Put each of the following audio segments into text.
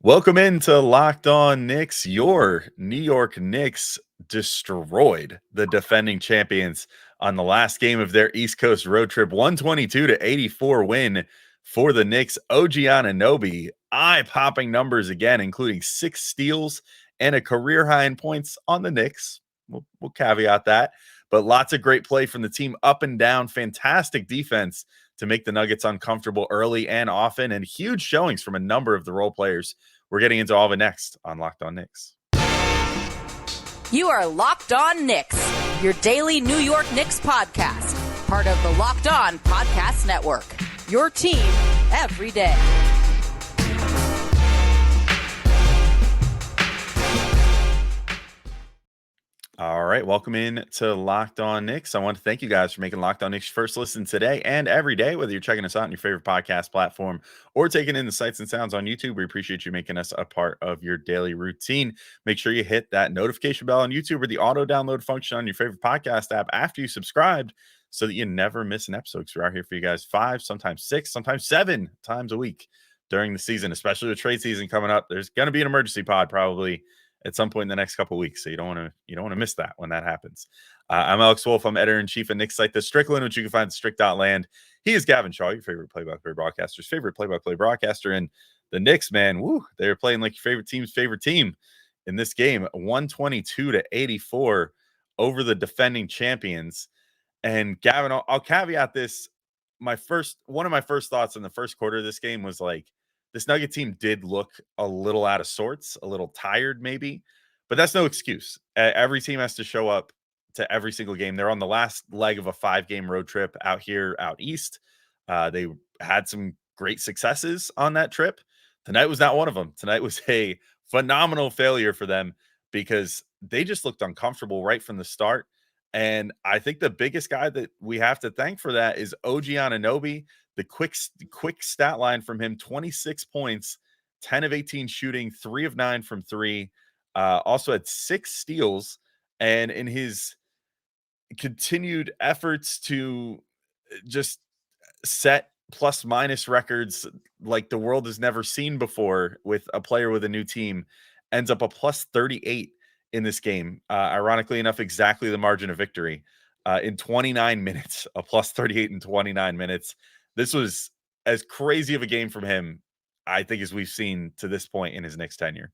Welcome into Locked On Knicks. Your New York Knicks destroyed the defending champions on the last game of their East Coast road trip. 122-84 win for the Knicks. OG Anunoby, eye-popping numbers again, including 6 steals and a career high in points on the Knicks. We'll caveat that. But lots of great play from the team up and down. Fantastic defense to make the Nuggets uncomfortable early and often, and huge showings from a number of the role players. We're getting into all of it next on Locked On Knicks. You are Locked On Knicks, your daily New York Knicks podcast, part of the Locked On Podcast Network, your team every day. All right, welcome in to Locked On Knicks. I want to thank you guys for making Locked On Knicks first listen today and every day, whether you're checking us out on your favorite podcast platform or taking in the sights and sounds on YouTube. We appreciate you making us a part of your daily routine. Make sure you hit that notification bell on YouTube or the auto download function on your favorite podcast app after you subscribed so that you never miss an episode, because we're out here for you guys 5, sometimes 6, sometimes 7 times a week during the season, especially with trade season coming up. There's going to be an emergency pod probably at some point in the next couple of weeks, so you don't want to miss that when that happens. I'm Alex Wolf. I'm editor-in-chief of Knicks site The Strickland, which you can find at strick.land. He is Gavin Shaw, your favorite play-by-play broadcaster's favorite play-by-play broadcaster. And the Knicks, man, they're playing like your favorite team's favorite team in this game, 122-84 over the defending champions. And Gavin, I'll caveat this. One of my first thoughts in the first quarter of this game was like, this Nugget team did look a little out of sorts, a little tired maybe, but that's no excuse. Every team has to show up to every single game. They're on the last leg of a 5-game road trip out east. They had some great successes on that trip. Tonight was not one of them. Tonight was a phenomenal failure for them because they just looked uncomfortable right from the start. And I think the biggest guy that we have to thank for that is OG Anunoby. The quick stat line from him: 26 points, 10 of 18 shooting, 3 of 9 from 3. Also had 6 steals. And in his continued efforts to just set plus minus records like the world has never seen before with a player with a new team, ends up a plus 38 in this game. Ironically enough, exactly the margin of victory in 29 minutes, a plus 38 in 29 minutes. This was as crazy of a game from him, I think, as we've seen to this point in his Knicks tenure.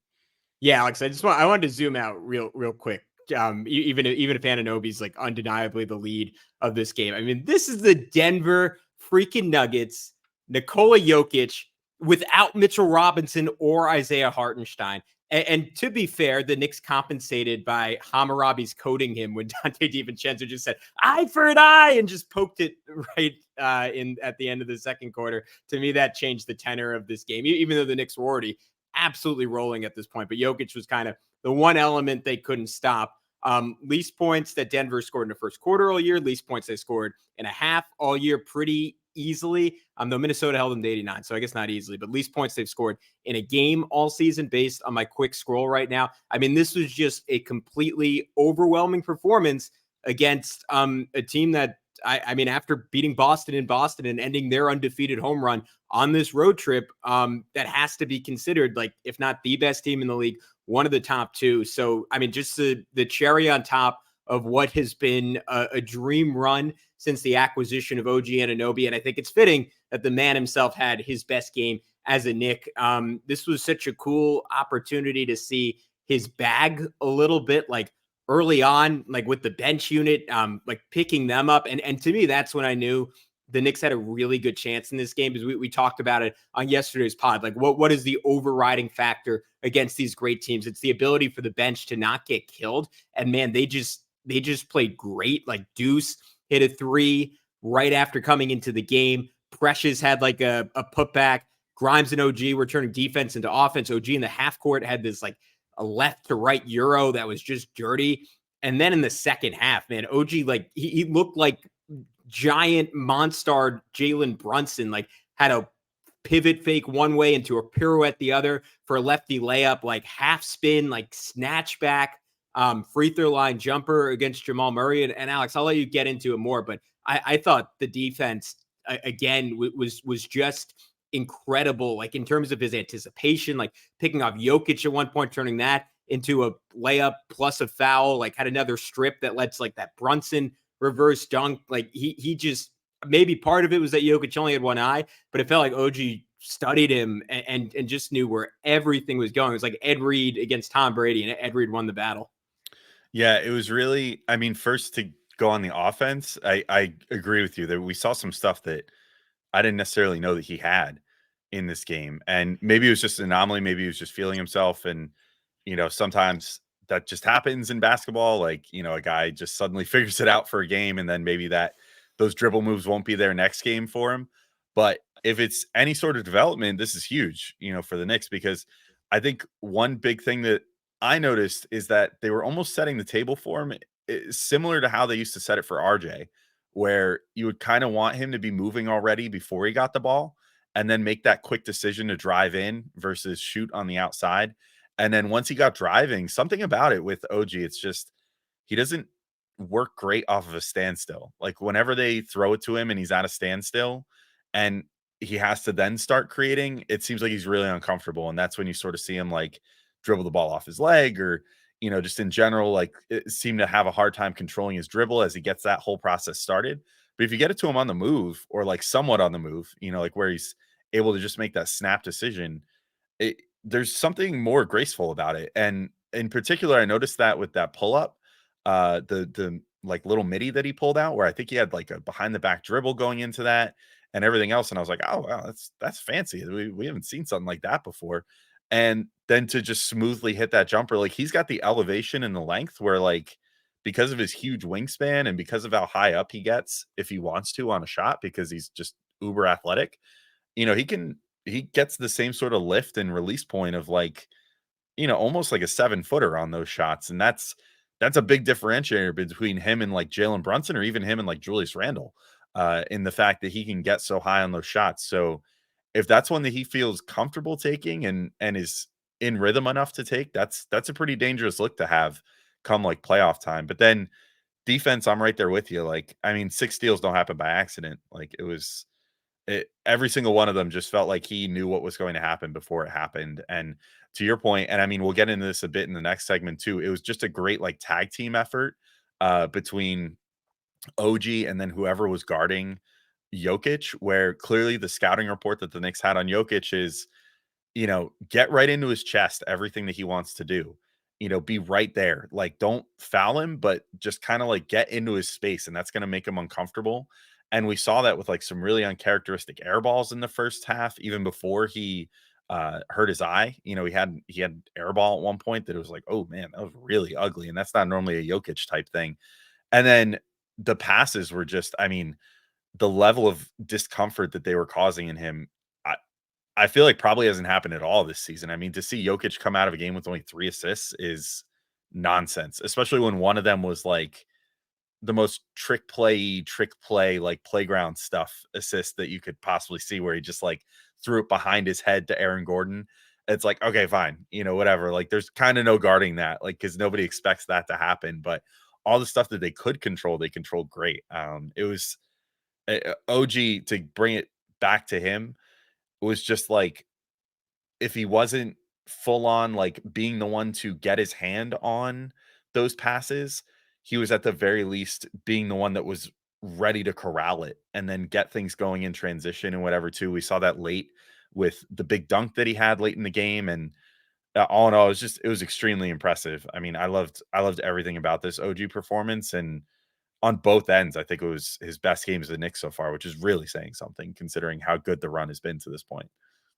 Yeah, Alex, I wanted to zoom out real quick. Even if Anunoby's like undeniably the lead of this game. I mean, this is the Denver freaking Nuggets, Nikola Jokic without Mitchell Robinson or Isaiah Hartenstein. And to be fair, the Knicks compensated by Hammurabi's coding him when Dante DiVincenzo just said eye for an eye and just poked it right at the end of the second quarter. To me, that changed the tenor of this game, even though the Knicks were already absolutely rolling at this point. But Jokic was kind of the one element they couldn't stop. Least points that Denver scored in the first quarter all year, least points they scored in a half all year pretty easily. Though Minnesota held them to 89, so I guess not easily, but least points they've scored in a game all season based on my quick scroll right now. I mean, this was just a completely overwhelming performance against a team that, I mean, after beating Boston in Boston and ending their undefeated home run on this road trip, that has to be considered, like, if not the best team in the league, one of the top 2. So, I mean, just the cherry on top of what has been a dream run since the acquisition of OG Anunoby. And I think it's fitting that the man himself had his best game as a Knick. This was such a cool opportunity to see his bag a little bit, like early on, like with the bench unit, like picking them up. And to me, that's when I knew the Knicks had a really good chance in this game, because we talked about it on yesterday's pod. Like, what is the overriding factor against these great teams? It's the ability for the bench to not get killed. And man, they just played great. Like, Deuce hit a 3 right after coming into the game. Precious had like a putback. Grimes and OG were turning defense into offense. OG in the half court had this like a left to right Euro that was just dirty. And then in the second half, man, OG, like he looked like giant monster Jalen Brunson, like had a pivot fake one way into a pirouette the other for a lefty layup, like half spin, like snatch back, free throw line jumper against Jamal Murray. And Alex, I'll let you get into it more, but I thought the defense again was just incredible, like in terms of his anticipation, like picking off Jokic at one point, turning that into a layup plus a foul, like had another strip that led to like that Brunson reverse dunk. Like he just, maybe part of it was that Jokic only had one eye, but it felt like OG studied him and just knew where everything was going. It was like Ed Reed against Tom Brady, and Ed Reed won the battle. Yeah, it was really, I mean, first to go on the offense, I agree with you that we saw some stuff that I didn't necessarily know that he had in this game. And maybe it was just an anomaly, maybe he was just feeling himself. And, sometimes that just happens in basketball. Like, a guy just suddenly figures it out for a game, and then maybe those dribble moves won't be there next game for him. But if it's any sort of development, this is huge, for the Knicks, because I think one big thing that I noticed is that they were almost setting the table for him, similar to how they used to set it for RJ, where you would kind of want him to be moving already before he got the ball and then make that quick decision to drive in versus shoot on the outside. And then once he got driving, something about it with OG, it's just he doesn't work great off of a standstill. Like whenever they throw it to him and he's at a standstill and he has to then start creating, it seems like he's really uncomfortable. And that's when you sort of see him like dribble the ball off his leg, or just in general, like seem to have a hard time controlling his dribble as he gets that whole process started. But if you get it to him on the move, or like somewhat on the move, like where he's able to just make that snap decision, there's something more graceful about it. And in particular, I noticed that with that pull up, the like little midi that he pulled out, where I think he had like a behind the back dribble going into that and everything else. And I was like, oh wow, that's fancy. We haven't seen something like that before. And then to just smoothly hit that jumper, like he's got the elevation and the length where, like, because of his huge wingspan and because of how high up he gets if he wants to on a shot, because he's just uber athletic, he gets the same sort of lift and release point of like, almost like a 7-footer on those shots. And that's a big differentiator between him and like Jalen Brunson, or even him and like Julius Randle, in the fact that he can get so high on those shots. So if that's one that he feels comfortable taking and is in rhythm enough to take, that's a pretty dangerous look to have come like playoff time. But then defense, I'm right there with you. Like, I mean, 6 steals don't happen by accident. Like every single one of them just felt like he knew what was going to happen before it happened. And to your point, and I mean, we'll get into this a bit in the next segment too, it was just a great like tag team effort between OG and then whoever was guarding Jokic, where clearly the scouting report that the Knicks had on Jokic is, get right into his chest, everything that he wants to do, be right there. Like, don't foul him, but just kind of like get into his space. And that's going to make him uncomfortable. And we saw that with like some really uncharacteristic air balls in the first half, even before he hurt his eye. He had air ball at one point that it was like, oh man, that was really ugly. And that's not normally a Jokic type thing. And then the passes were just, I mean, the level of discomfort that they were causing in him, I feel like probably hasn't happened at all this season. I mean, to see Jokic come out of a game with only 3 assists is nonsense, especially when one of them was like the most trick play, like playground stuff assist that you could possibly see, where he just like threw it behind his head to Aaron Gordon. It's like, okay, fine, whatever. Like, there's kind of no guarding that, like, because nobody expects that to happen. But all the stuff that they could control, they controlled great. It was OG, to bring it back to him, was just like, if he wasn't full on like being the one to get his hand on those passes, he was at the very least being the one that was ready to corral it and then get things going in transition and whatever too. We saw that late with the big dunk that he had late in the game. And all in all, it was extremely impressive. I mean, I loved everything about this OG performance, and on both ends, I think it was his best game as the Knicks so far, which is really saying something considering how good the run has been to this point.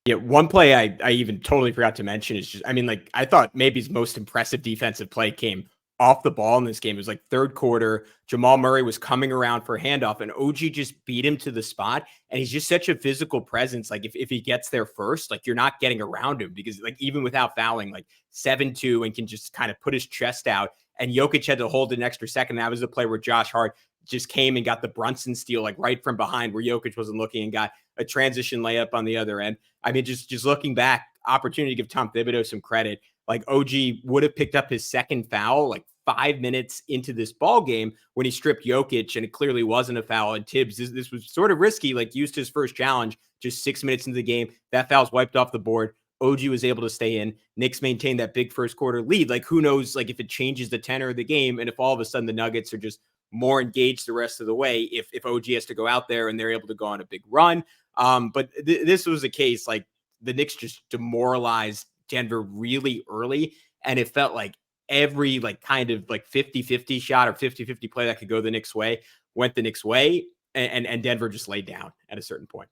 Yeah, one play I even totally forgot to mention is just, I mean, like, I thought maybe his most impressive defensive play came off the ball in this game. It was like third quarter. Jamal Murray was coming around for a handoff, and OG just beat him to the spot. And he's just such a physical presence. Like, if he gets there first, like, you're not getting around him, because like even without fouling, like 7'2", and can just kind of put his chest out. And Jokic had to hold an extra second. That was the play where Josh Hart just came and got the Brunson steal, like right from behind where Jokic wasn't looking, and got a transition layup on the other end. I mean, just looking back, opportunity to give Tom Thibodeau some credit. Like, OG would have picked up his second foul like 5 minutes into this ball game when he stripped Jokic, and it clearly wasn't a foul. And Tibbs, this was sort of risky, like used his first challenge just 6 minutes into the game. That foul's wiped off the board. OG was able to stay in. Knicks maintained that big first quarter lead. Like, who knows, like, if it changes the tenor of the game and if all of a sudden the Nuggets are just more engaged the rest of the way, if OG has to go out there and they're able to go on a big run. But this was a case, like, the Knicks just demoralized Denver really early, and it felt like every, like, kind of like 50-50 shot or 50-50 play that could go the Knicks way went the Knicks way, and Denver just laid down at a certain point.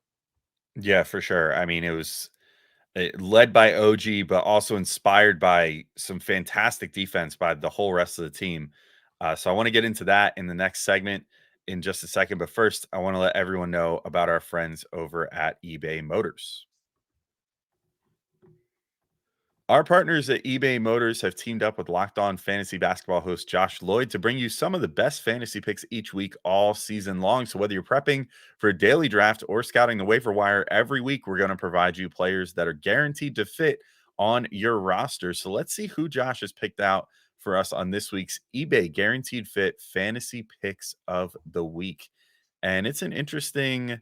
Yeah, for sure. I mean, it was led by OG, but also inspired by some fantastic defense by the whole rest of the team. So I want to get into that in the next segment in just a second. But first, I want to let everyone know about our friends over at eBay Motors. Our partners at eBay Motors have teamed up with Locked On Fantasy Basketball host Josh Lloyd to bring you some of the best fantasy picks each week all season long. So whether you're prepping for a daily draft or scouting the waiver wire, every week we're going to provide you players that are guaranteed to fit on your roster. So let's see who Josh has picked out for us on this week's eBay Guaranteed Fit Fantasy Picks of the Week. And it's an interesting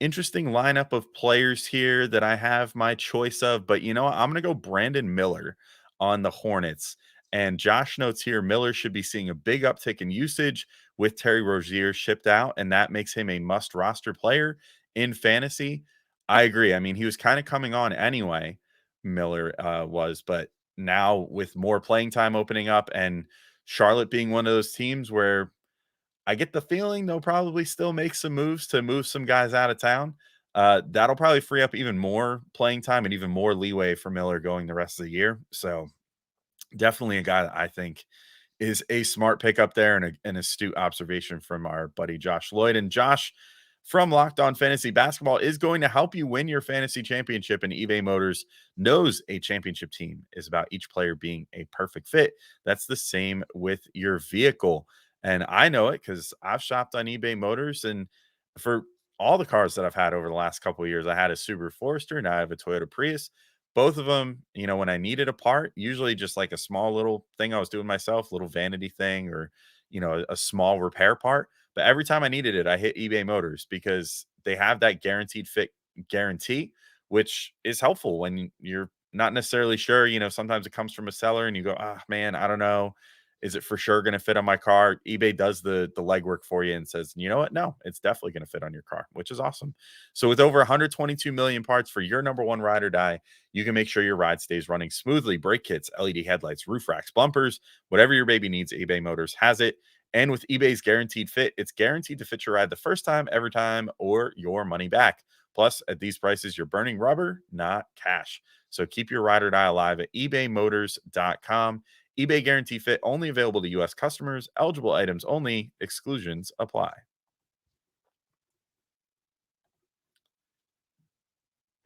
lineup of players here that I have my choice of, but you know what? I'm going to go Brandon Miller on the Hornets. And Josh notes here Miller should be seeing a big uptick in usage with Terry Rozier shipped out, and that makes him a must roster player in fantasy. I agree. I mean, he was kind of coming on anyway, Miller was, but now with more playing time opening up and Charlotte being one of those teams where I get the feeling they'll probably still make some moves to move some guys out of town. That'll probably free up even more playing time and even more leeway for Miller going the rest of the year. So definitely a guy that I think is a smart pick up there and an astute observation from our buddy Josh Lloyd. And Josh from Locked On Fantasy Basketball is going to help you win your fantasy championship. And eBay Motors knows a championship team is about each player being a perfect fit. That's the same with your vehicle. And I know it because I've shopped on eBay Motors. And for all the cars that I've had over the last couple of years, I had a Subaru Forester and I have a Toyota Prius. Both of them, you know, when I needed a part, usually just like a small little thing I was doing myself, little vanity thing or, you know, a small repair part. But every time I needed it, I hit eBay Motors because they have that guaranteed fit guarantee, which is helpful when you're not necessarily sure. You know, sometimes it comes from a seller and you go, ah, man, I don't know. Is it for sure going to fit on my car? eBay does the legwork for you and says, you know what? No, it's definitely going to fit on your car, which is awesome. So with over 122 million parts for your number one ride or die, you can make sure your ride stays running smoothly. Brake kits, LED headlights, roof racks, bumpers, whatever your baby needs, eBay Motors has it. And with eBay's guaranteed fit, it's guaranteed to fit your ride the first time, every time, or your money back. Plus, at these prices, you're burning rubber, not cash. So keep your ride or die alive at ebaymotors.com. eBay Guarantee Fit only available to U.S. customers. Eligible items only. Exclusions apply.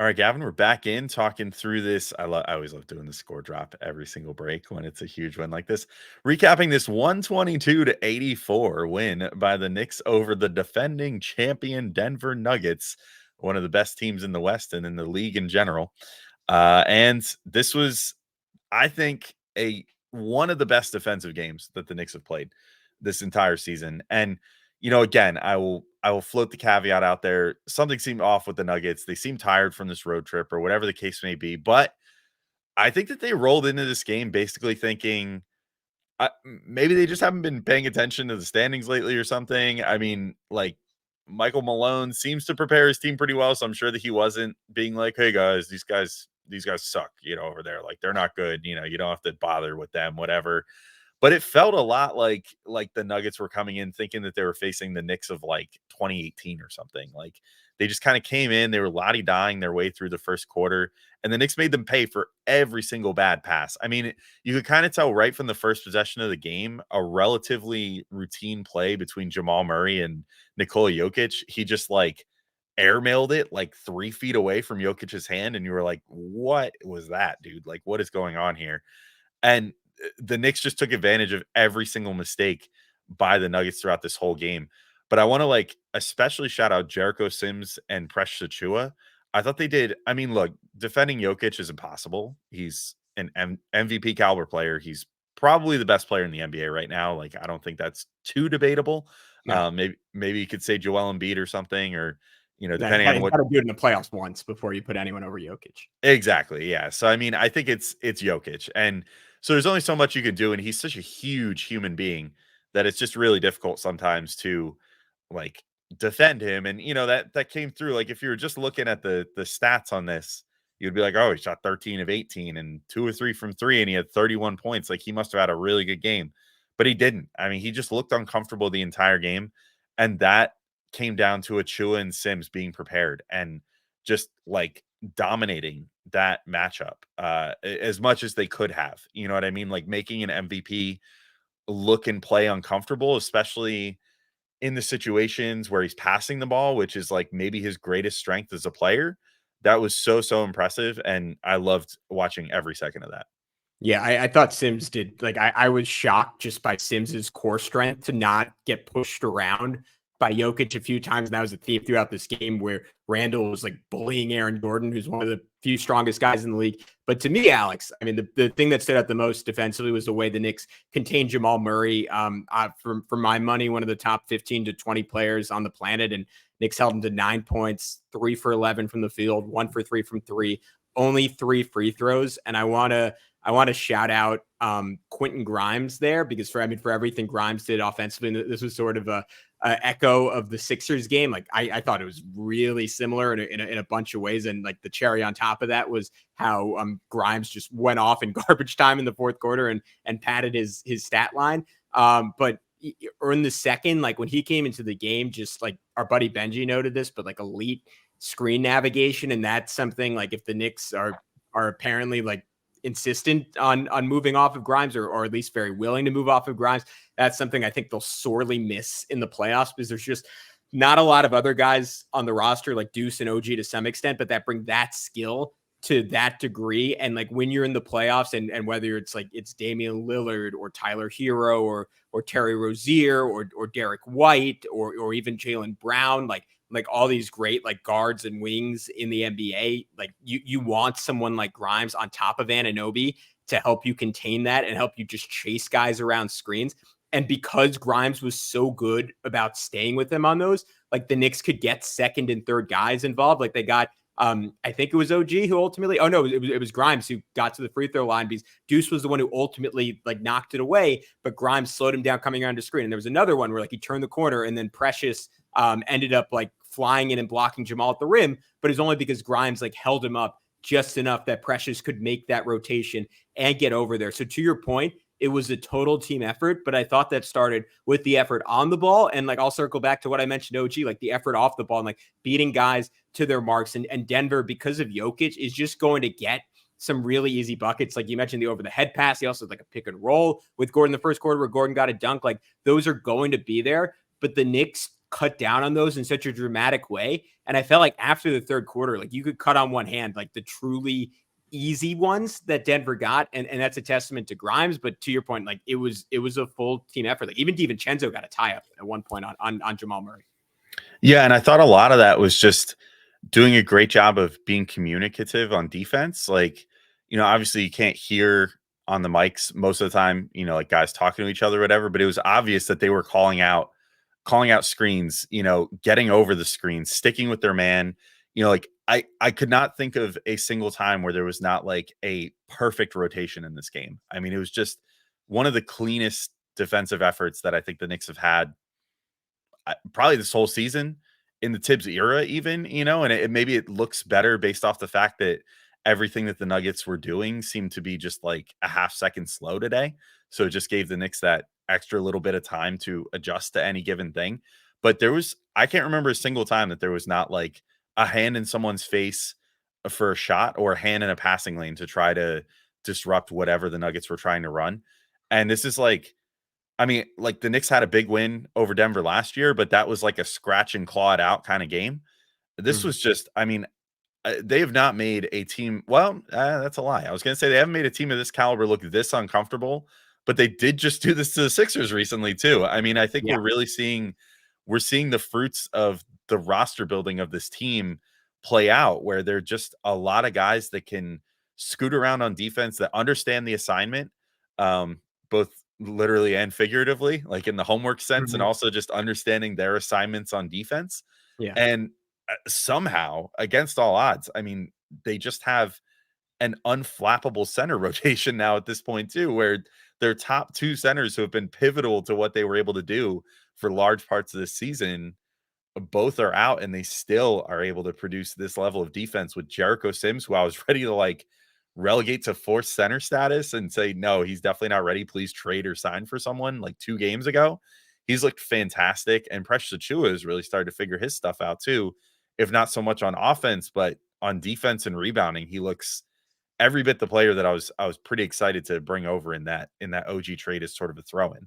All right, Gavin, we're back in talking through this. I always love doing the score drop every single break when it's a huge win like this. Recapping this 122-84 win by the Knicks over the defending champion Denver Nuggets, one of the best teams in the West and in the league in general. And this was, I think, one of the best defensive games that the Knicks have played this entire season. And you know, again, I will float the caveat out there. Something seemed off with the Nuggets. They seem tired from this road trip or whatever the case may be. But I think that they rolled into this game basically thinking maybe they just haven't been paying attention to the standings lately or something. I mean, like Michael Malone seems to prepare his team pretty well, so I'm sure that he wasn't being like, "Hey guys, these guys suck," you know, over there. Like they're not good. You know, you don't have to bother with them, whatever. But it felt a lot like the Nuggets were coming in thinking that they were facing the Knicks of like 2018 or something. Like they just kind of came in, they were lottie-dying their way through the first quarter, and the Knicks made them pay for every single bad pass. I mean, you could kind of tell right from the first possession of the game, a relatively routine play between Jamal Murray and Nikola Jokic. He just like airmailed it like 3 feet away from Jokic's hand, and you were like, "What was that, dude? Like, what is going on here?" And the Knicks just took advantage of every single mistake by the Nuggets throughout this whole game. But I want to like especially shout out Jericho Sims and Precious Achua. I thought they did. I mean, look, defending Jokic is impossible. He's an MVP caliber player. He's probably the best player in the NBA right now. Like, I don't think that's too debatable. No. Maybe you could say Joel Embiid or something, or That depending on you what. got to do it in the playoffs once before you put anyone over Jokic. Exactly. Yeah. So I mean, I think it's Jokic. And so there's only so much you can do. And he's such a huge human being that it's just really difficult sometimes to like defend him. And that came through. Like if you were just looking at the stats on this, you'd be like, oh, he shot 13 of 18 and 2 or 3 from 3, and he had 31 points. Like he must have had a really good game. But he didn't. I mean, he just looked uncomfortable the entire game. And that came down to Achua and Sims being prepared and just like dominating that matchup as much as they could have. You know what I mean? Like making an MVP look and play uncomfortable, especially in the situations where he's passing the ball, which is like maybe his greatest strength as a player. That was so impressive. And I loved watching every second of that. Yeah, I thought Sims did. Like, I was shocked just by Sims's core strength to not get pushed around by Jokic a few times. And that was a theme throughout this game where Randle was like bullying Aaron Gordon, who's one of the few strongest guys in the league. But to me, Alex, I mean, the thing that stood out the most defensively was the way the Knicks contained Jamal Murray. For my money, one of the top 15 to 20 players on the planet. And Knicks held him to 9 points, 3 for 11 from the field, 1 for 3 from 3, only 3 free throws. And I want to shout out Quentin Grimes there because for everything Grimes did offensively, and this was sort of a echo of the Sixers game. Like I thought it was really similar in a bunch of ways. And like the cherry on top of that was how Grimes just went off in garbage time in the fourth quarter and padded his stat line. But in the second, like when he came into the game, just like our buddy Benji noted this, but like elite screen navigation. And that's something like if the Knicks are apparently like insistent on moving off of Grimes or at least very willing to move off of Grimes, that's something I think they'll sorely miss in the playoffs because there's just not a lot of other guys on the roster like Deuce and OG to some extent, but that bring that skill to that degree. And like when you're in the playoffs and whether it's like it's Damian Lillard or Tyler Hero or Terry Rozier or Derek White or even Jalen Brown, like all these great like guards and wings in the NBA, like you want someone like Grimes on top of Anunoby to help you contain that and help you just chase guys around screens. And because Grimes was so good about staying with them on those, like the Knicks could get second and third guys involved. Like they got, I think it was OG who ultimately, oh no, it was Grimes who got to the free throw line because Deuce was the one who ultimately like knocked it away, but Grimes slowed him down coming around the screen. And there was another one where like he turned the corner and then Precious ended up like flying in and blocking Jamal at the rim, but it's only because Grimes like held him up just enough that Precious could make that rotation and get over there. So to your point, it was a total team effort, but I thought that started with the effort on the ball. And like, I'll circle back to what I mentioned, OG, like the effort off the ball and like beating guys to their marks. And Denver, because of Jokic, is just going to get some really easy buckets. Like you mentioned the over the head pass. He also had like a pick and roll with Gordon the first quarter where Gordon got a dunk. Like those are going to be there, but the Knicks cut down on those in such a dramatic way. And I felt like after the third quarter, like you could cut on one hand, like the truly easy ones that Denver got. And that's a testament to Grimes. But to your point, like it was a full team effort. Like even DiVincenzo got a tie up at one point on Jamal Murray. Yeah. And I thought a lot of that was just doing a great job of being communicative on defense. Like, obviously you can't hear on the mics most of the time, like guys talking to each other or whatever, but it was obvious that they were calling out screens, getting over the screens, sticking with their man. Like I could not think of a single time where there was not like a perfect rotation in this game. I mean, it was just one of the cleanest defensive efforts that I think the Knicks have had probably this whole season in the Tibbs era, even, and maybe it looks better based off the fact that everything that the Nuggets were doing seemed to be just like a half second slow today. So it just gave the Knicks that extra little bit of time to adjust to any given thing. But I can't remember a single time that there was not like a hand in someone's face for a shot or a hand in a passing lane to try to disrupt whatever the Nuggets were trying to run. And this is like, I mean, like the Knicks had a big win over Denver last year, but that was like a scratch and claw it out kind of game. This was just, I mean, they have not made a team. Well, that's a lie. I was going to say they haven't made a team of this caliber look this uncomfortable, but they did just do this to the Sixers recently too. I mean, I think we're really seeing the fruits of the roster building of this team play out, where they're just a lot of guys that can scoot around on defense, that understand the assignment, both literally and figuratively, like in the homework sense, and also just understanding their assignments on defense. Yeah. And somehow, against all odds, I mean, they just have an unflappable center rotation now at this point too, where their top 2 centers who have been pivotal to what they were able to do for large parts of this season, both are out, and they still are able to produce this level of defense with Jericho Sims, who I was ready to like relegate to fourth center status and say, no, he's definitely not ready. Please trade or sign for someone like 2 games ago. He's looked fantastic. And Precious Achua has really started to figure his stuff out too, if not so much on offense, but on defense and rebounding. He looks every bit the player that I was pretty excited to bring over in that OG trade as sort of a throw-in.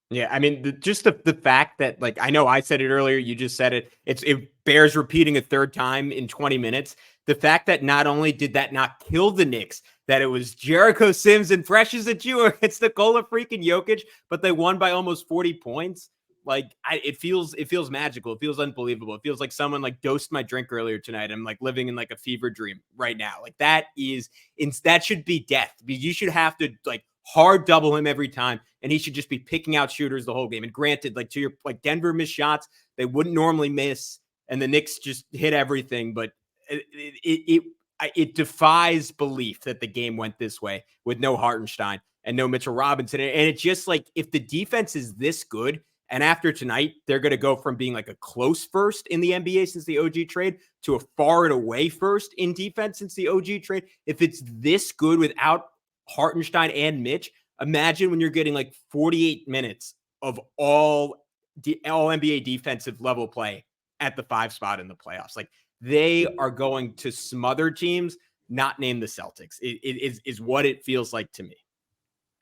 Yeah, I mean, the fact that, like, I know I said it earlier, you just said it. It bears repeating a third time in 20 minutes. The fact that not only did that not kill the Knicks, that it was Jericho Sims and Precious Achua against Nikola freaking Jokic, but they won by almost 40 points. Like, it feels magical. It feels unbelievable. It feels like someone like dosed my drink earlier tonight. I'm like living in like a fever dream right now. Like that should be death. You should have to like hard double him every time, and he should just be picking out shooters the whole game. And granted, like to your like Denver missed shots they wouldn't normally miss, and the Knicks just hit everything. But it defies belief that the game went this way with no Hartenstein and no Mitchell Robinson. And it's just like, if the defense is this good, and after tonight, they're going to go from being like a close first in the NBA since the OG trade to a far and away first in defense since the OG trade. If it's this good without Hartenstein and Mitch, imagine when you're getting like 48 minutes of all NBA defensive level play at the 5 spot in the playoffs. Like, they are going to smother teams, not name the Celtics. It is what it feels like to me.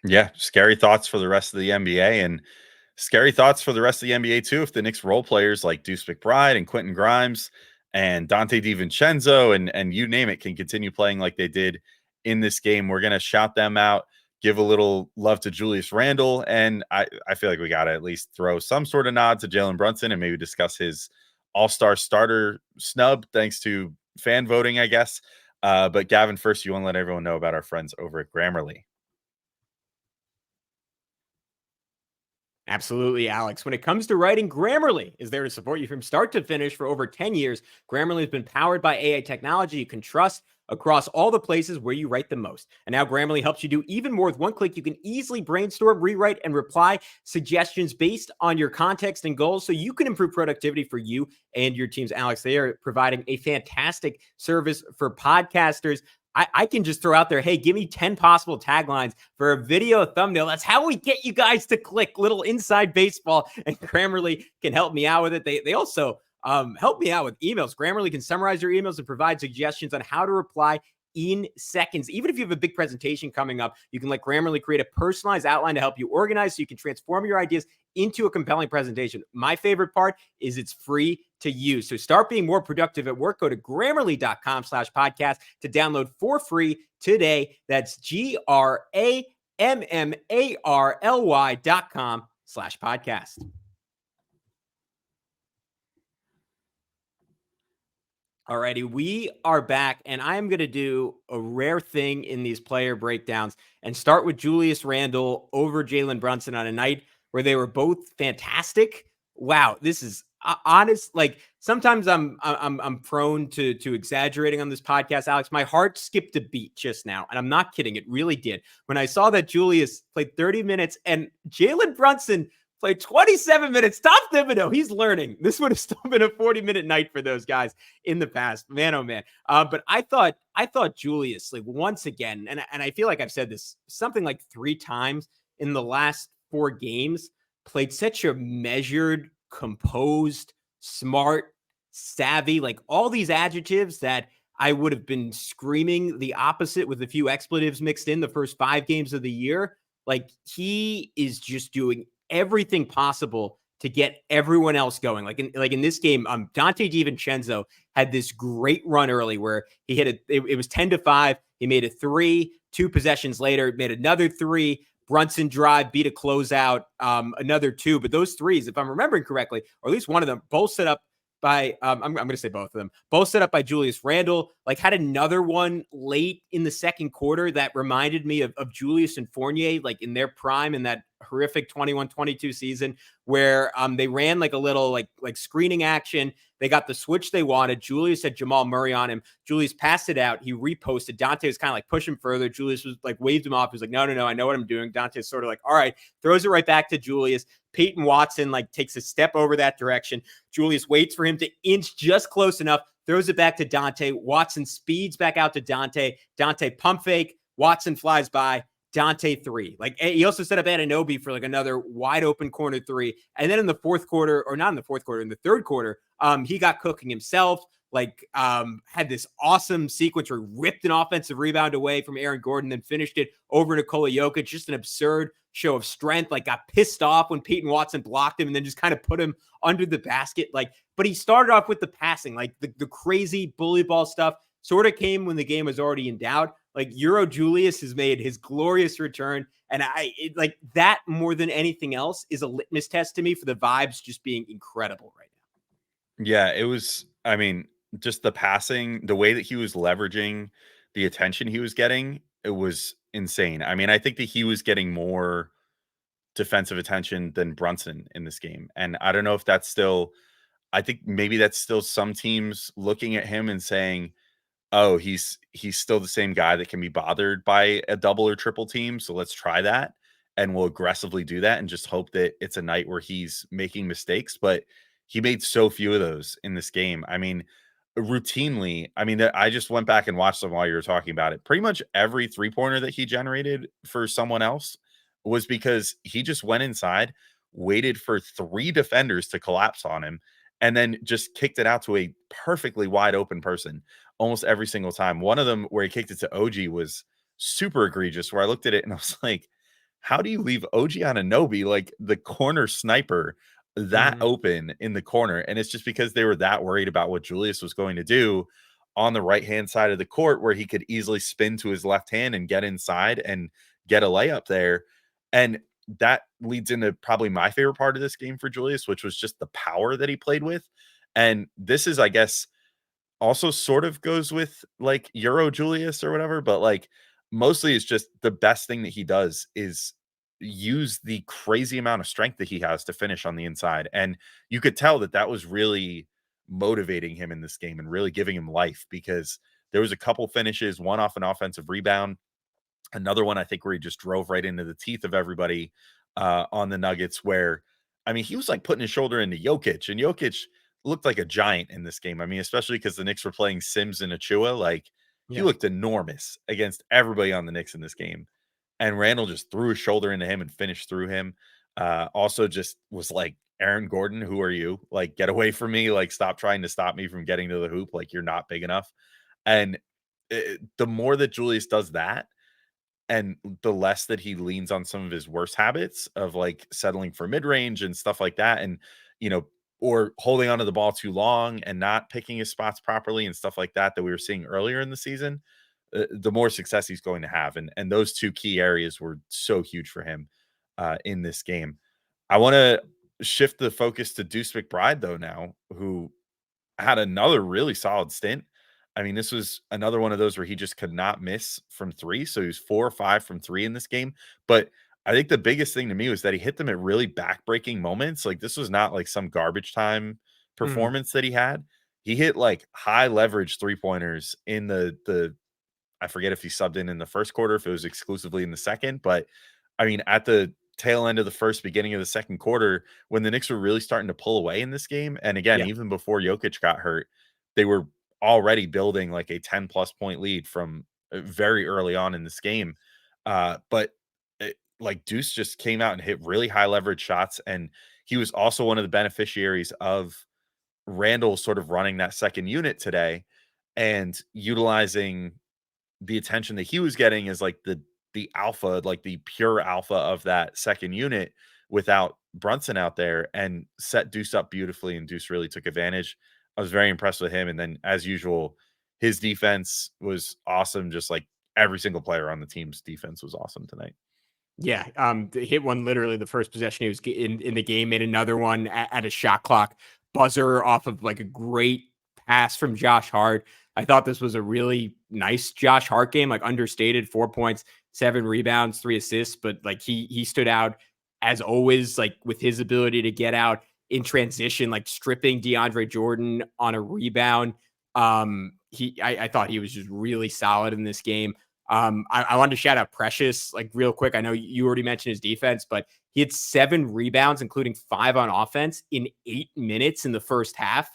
Yeah, scary thoughts for the rest of the NBA, and scary thoughts for the rest of the NBA too if the Knicks role players like Deuce McBride and Quentin Grimes and Dante DiVincenzo and you name it can continue playing like they did in this game. We're going to shout them out, give a little love to Julius Randle, and I feel like we got to at least throw some sort of nod to Jalen Brunson and maybe discuss his all-star starter snub thanks to fan voting, I guess. But Gavin, first, you want to let everyone know about our friends over at Grammarly. Absolutely, Alex. When it comes to writing, Grammarly is there to support you from start to finish for over 10 years. Grammarly has been powered by AI technology you can trust across all the places where you write the most. And now Grammarly helps you do even more. With one click, you can easily brainstorm, rewrite, and reply suggestions based on your context and goals so you can improve productivity for you and your teams. Alex, they are providing a fantastic service for podcasters. I can just throw out there, hey, give me 10 possible taglines for a video thumbnail. That's how we get you guys to click. Little inside baseball, and Grammarly can help me out with it. They also help me out with emails. Grammarly can summarize your emails and provide suggestions on how to reply in seconds. Even if you have a big presentation coming up, you can let Grammarly create a personalized outline to help you organize so you can transform your ideas into a compelling presentation. My favorite part is it's free to use. So start being more productive at work. Go to Grammarly.com/podcast to download for free today. That's GRAMMARLY.com/podcast. Alrighty, we are back, and I'm going to do a rare thing in these player breakdowns and start with Julius Randle over Jalen Brunson on a night where they were both fantastic. Wow, this is honest. Like, sometimes I'm prone to exaggerating on this podcast, Alex. My heart skipped a beat just now, and I'm not kidding. It really did. When I saw that Julius played 30 minutes and Jalen Brunson played 27 minutes. Top Thibodeau, he's learning. This would have still been a 40-minute night for those guys in the past. Man, oh man. But I thought Julius, like, once again, and I feel like I've said this something like 3 times in the last 4 games, played such a measured, composed, smart, savvy, like all these adjectives that I would have been screaming the opposite with a few expletives mixed in the first 5 games of the year. Like, he is just doing everything possible to get everyone else going. Like in this game, Dante DiVincenzo had this great run early where he hit it was 10-5. He made a 3. 2 possessions later, made another 3. Brunson drive, beat a closeout, another 2. But those 3s, if I'm remembering correctly, or at least one of them, both set up by, I'm going to say both of them, both set up by Julius Randle. Like, had another one late in the second quarter that reminded me of Julius and Fournier, like in their prime in that horrific 21-22 season where they ran like a little like screening action. They got the switch they wanted. Julius had Jamal Murray on him. Julius passed it out. He reposted. Dante was kind of like pushing further. Julius was like waved him off. He was like, no, I know what I'm doing. Dante's sort of like, all right, throws it right back to Julius. Peyton Watson like takes a step over that direction. Julius waits for him to inch just close enough, throws it back to Dante. Watson speeds back out to Dante. Dante pump fake. Watson flies by. Dante 3. Like he also set up Anunoby for like another wide open corner 3. And then in the fourth quarter, or not in the fourth quarter, in the third quarter, he got cooking himself. Like had this awesome sequence where he ripped an offensive rebound away from Aaron Gordon, then finished it over Nikola Jokic. Just an absurd show of strength. Like got pissed off when Peyton Watson blocked him and then just kind of put him under the basket. Like, but he started off with the passing, like the crazy bully ball stuff sort of came when the game was already in doubt. Like Euro Julius has made his glorious return. And like that more than anything else is a litmus test to me for the vibes just being incredible right now. Yeah, it was, I mean, just the passing, the way that he was leveraging the attention he was getting, it was insane. I mean, I think that he was getting more defensive attention than Brunson in this game. And I don't know if that's still, I think maybe that's still some teams looking at him and saying, oh, he's still the same guy that can be bothered by a double or triple team. So let's try that. And we'll aggressively do that and just hope that it's a night where he's making mistakes. But he made so few of those in this game. I mean, routinely, I mean, I just went back and watched them while you were talking about it. Pretty much every 3-pointer that he generated for someone else was because he just went inside, waited for 3 defenders to collapse on him, and then just kicked it out to a perfectly wide open person almost every single time. One of them where he kicked it to OG was super egregious, where I looked at it and I was like, how do you leave OG Anunoby, like the corner sniper, that open in the corner? And it's just because they were that worried about what Julius was going to do on the right-hand side of the court, where he could easily spin to his left hand and get inside and get a layup there. And that leads into probably my favorite part of this game for Julius, which was just the power that he played with. And this is, I guess, also sort of goes with like Euro Julius or whatever, but like mostly it's just the best thing that he does is use the crazy amount of strength that he has to finish on the inside. And you could tell that that was really motivating him in this game and really giving him life, because there was a couple finishes, one off an offensive rebound, another one I think where he just drove right into the teeth of everybody on the Nuggets, where I mean he was like putting his shoulder into Jokic, and Jokic looked like a giant in this game. I mean, especially because the Knicks were playing Sims and Achua. Like he looked enormous against everybody on the Knicks in this game. And Randle just threw his shoulder into him and finished through him. Also just was like, Aaron Gordon, who are you? Like, get away from me. Like, stop trying to stop me from getting to the hoop. Like, you're not big enough. And the more that Julius does that, and the less that he leans on some of his worst habits of like settling for mid-range and stuff like that, and, you know, or holding onto the ball too long and not picking his spots properly and stuff like that, that we were seeing earlier in the season, the more success he's going to have. And those two key areas were so huge for him in this game. I want to shift the focus to Deuce McBride, though, now, who had another really solid stint. I mean, this was another one of those where he just could not miss from 3. So he was 4 or 5 from 3 in this game. But I think the biggest thing to me was that he hit them at really back-breaking moments. Like, this was not like some garbage time performance that he had. He hit like high leverage 3-pointers in the I forget if he subbed in the first quarter, if it was exclusively in the second, but I mean, at the tail end of the first, beginning of the second quarter, when the Knicks were really starting to pull away in this game. And again, even before Jokic got hurt, they were already building like a 10+ point lead from very early on in this game. But like Deuce just came out and hit really high leverage shots. And he was also one of the beneficiaries of Randle sort of running that second unit today and utilizing the attention that he was getting as like the alpha, like the pure alpha of that second unit without Brunson out there, and set Deuce up beautifully. And Deuce really took advantage. I was very impressed with him. And then as usual, his defense was awesome. Just like every single player on the team's defense was awesome tonight. Yeah, hit one literally the first possession he was in the game, made another one at a shot clock buzzer off of like a great pass from Josh Hart. I thought this was a really nice Josh Hart game, like understated, 4 points, 7 rebounds, 3 assists, but like he stood out as always, like with his ability to get out in transition, like stripping DeAndre Jordan on a rebound. I thought he was just really solid in this game. I wanted to shout out Precious, like real quick. I know you already mentioned his defense, but he had 7 rebounds, including 5 on offense in 8 minutes in the first half.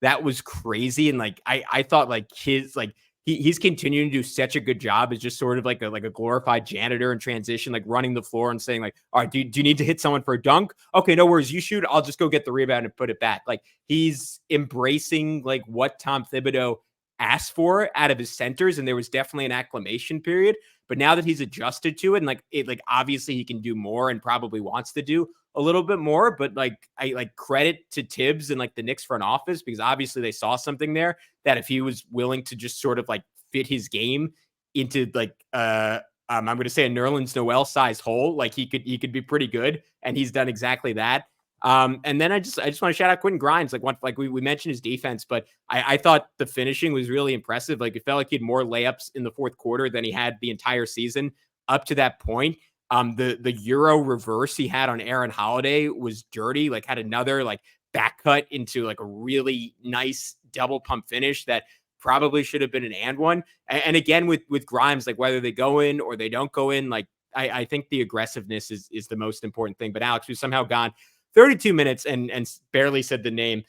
That was crazy. And like, I thought like he's continuing to do such a good job as just sort of like a glorified janitor in transition, like running the floor and saying like, all right, do you need to hit someone for a dunk? Okay, no worries. You shoot. I'll just go get the rebound and put it back. Like he's embracing like what Tom Thibodeau asked for out of his centers. And there was definitely an acclimation period, but now that he's adjusted to it and like obviously he can do more and probably wants to do a little bit more, but like I like credit to Tibbs and like the Knicks front office, because obviously they saw something there that if he was willing to just sort of like fit his game into like I'm going to say a Nerlens Noel sized hole, like he could be pretty good, and he's done exactly that. And then I just want to shout out Quentin Grimes. Like we mentioned his defense, but I thought the finishing was really impressive. Like it felt like he had more layups in the fourth quarter than he had the entire season up to that point. The Euro reverse he had on Aaron Holiday was dirty, like had another like back cut into like a really nice double pump finish that probably should have been an and one. And again, with Grimes, like whether they go in or they don't go in, like I think the aggressiveness is the most important thing. But Alex, we've somehow gone 32 minutes and barely said the name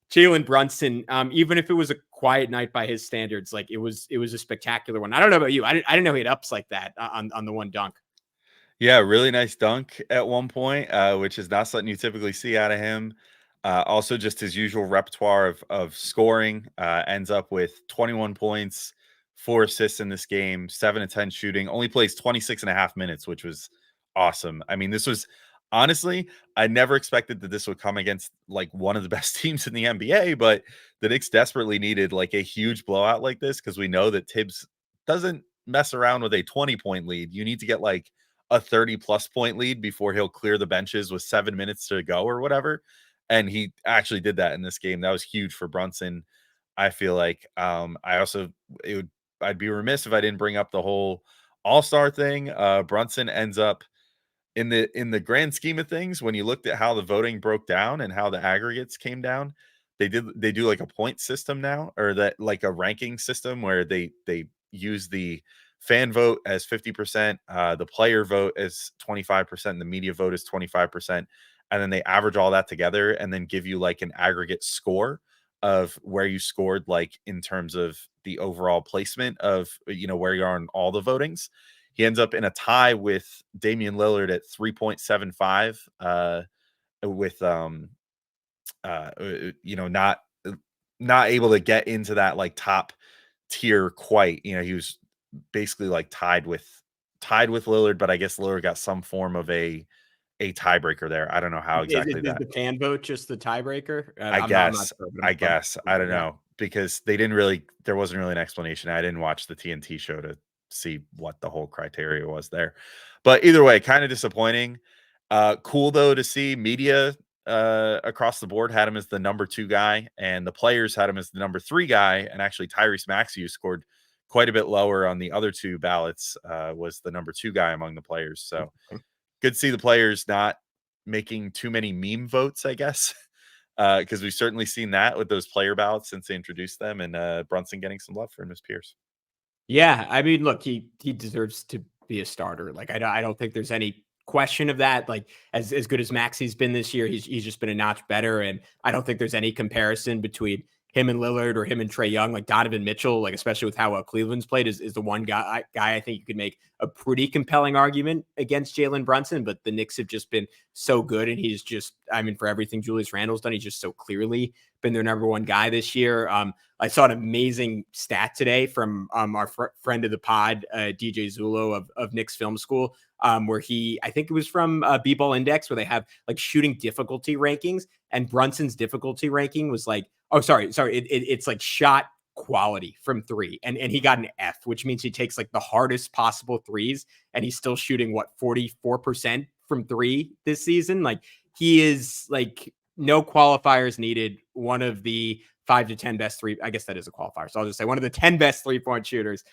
Jalen Brunson. Even if it was a quiet night by his standards, like it was a spectacular one. I don't know about you. I didn't know he had ups like that on the one dunk. Yeah, really nice dunk at one point, which is not something you typically see out of him. Also, just his usual repertoire of scoring, ends up with 21 points, 4 assists in this game, 7 of 10 shooting, only plays 26 and a half minutes, which was awesome. I mean, this was honestly, I never expected that this would come against like one of the best teams in the NBA, but the Knicks desperately needed like a huge blowout like this because we know that Tibbs doesn't mess around with a 20-point lead. You need to get like a 30-plus point lead before he'll clear the benches with 7 minutes to go or whatever. And he actually did that in this game. That was huge for Brunson. I feel like I'd be remiss if I didn't bring up the whole all-star thing. Brunson ends up in the grand scheme of things, when you looked at how the voting broke down and how the aggregates came down, they do like a point system now, or that like a ranking system where they use the fan vote as 50%, the player vote as 25%, and the media vote is 25%. And then they average all that together and then give you like an aggregate score of where you scored, like in terms of the overall placement of, where you are in all the votings. He ends up in a tie with Damian Lillard at 3.75, with not able to get into that like top tier quite. He was basically like tied with Lillard, but I guess Lillard got some form of a tiebreaker there. I don't know how exactly Is that. the fan vote just the tiebreaker? I guess. I guess. I don't know, because there wasn't really an explanation. I didn't watch the TNT show to see what the whole criteria was there. But either way, kind of disappointing. Cool though to see media across the board had him as the number 2 guy, and the players had him as the number 3 guy. And actually Tyrese Maxey, who scored quite a bit lower on the other 2 ballots, was the number 2 guy among the players. So good to see the players not making too many meme votes, I guess, because we've certainly seen that with those player ballots since they introduced them, and Brunson getting some love from his peers. Yeah, I mean, look, he deserves to be a starter. Like, I don't think there's any question of that. Like, as good as Maxey's been this year, he's just been a notch better, and I don't think there's any comparison between him and Lillard or him and Trae Young. Like Donovan Mitchell, like especially with how well Cleveland's played, is the one guy I think you could make a pretty compelling argument against Jalen Brunson. But the Knicks have just been so good, and he's just, I mean, for everything Julius Randle's done, he's just so clearly been their number 1 guy this year. I saw an amazing stat today from our friend of the pod, DJ Zulo of Knicks Film School, where I think it was from B-Ball Index, where they have like shooting difficulty rankings, and Brunson's difficulty ranking was like, it's like shot quality from 3, and he got an F, which means he takes like the hardest possible threes, and he's still shooting 44% from 3 this season. Like he is like no qualifiers needed, one of the 5 to 10 best I guess that is a qualifier. So I'll just say one of the 10 best 3-point shooters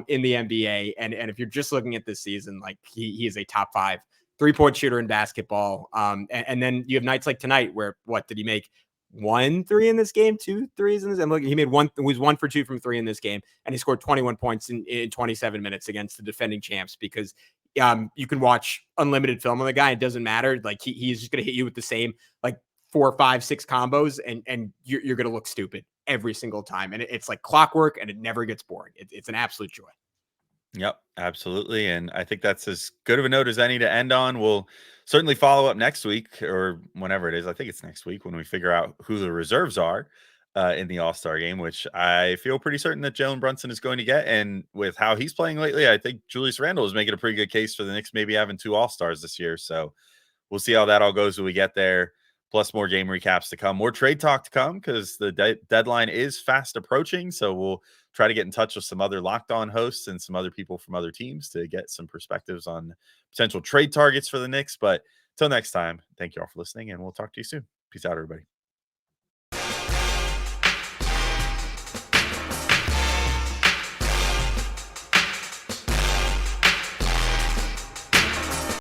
in the NBA. And if you're just looking at this season, like he is a top 5 3-point shooter in basketball. And then you have nights like tonight where what did he make? 1 3 in this game, 2 threes in this. I'm looking, he made one, was 1 for 2 from 3 in this game, and he scored 21 points in 27 minutes against the defending champs because you can watch unlimited film on the guy. It doesn't matter. Like he's just going to hit you with the same like 4, 5, 6 combos, and you're going to look stupid every single time. And it's like clockwork, and it never gets boring. It's an absolute joy. Yep, absolutely. And I think that's as good of a note as any to end on. We'll certainly follow up next week or whenever it is. I think it's next week when we figure out who the reserves are in the All-Star game, which I feel pretty certain that Jalen Brunson is going to get. And with how he's playing lately, I think Julius Randle is making a pretty good case for the Knicks maybe having 2 All-Stars this year. So we'll see how that all goes when we get there. Plus more game recaps to come, more trade talk to come because the deadline is fast approaching. So we'll try to get in touch with some other Locked On hosts and some other people from other teams to get some perspectives on potential trade targets for the Knicks. But till next time, thank you all for listening, and we'll talk to you soon. Peace out, everybody.